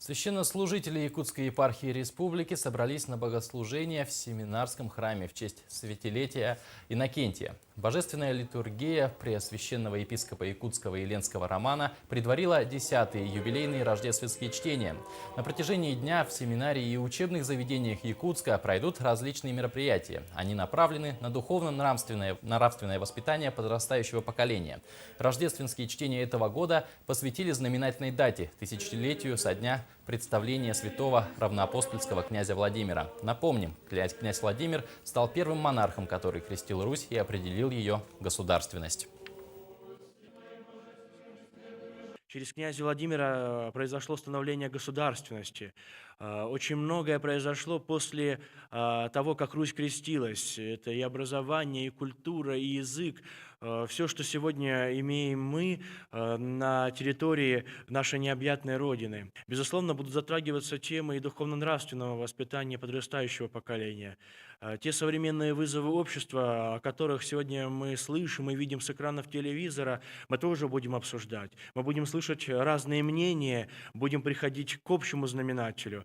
Священнослужители Якутской епархии республики собрались на богослужение в семинарском храме в честь святилетия Иннокентия. Божественная литургия преосвященного епископа Якутского и Ленского Романа предварила 10-е юбилейные рождественские чтения. На протяжении дня в семинарии и учебных заведениях Якутска пройдут различные мероприятия. Они направлены на духовно-нравственное воспитание подрастающего поколения. Рождественские чтения этого года посвятили знаменательной дате – тысячелетию со дня представления святого равноапостольского князя Владимира. Напомним, князь Владимир стал первым монархом, который крестил Русь и определил ее государственность. Через князя Владимира произошло становление государственности. Очень многое произошло после того, как Русь крестилась. Это и образование, и культура, и язык. Все, что сегодня имеем мы на территории нашей необъятной Родины. Безусловно, будут затрагиваться темы и духовно-нравственного воспитания подрастающего поколения. Те современные вызовы общества, о которых сегодня мы слышим и видим с экранов телевизора, мы тоже будем обсуждать. Мы будем слышать разные мнения, будем приходить к общему знаменателю.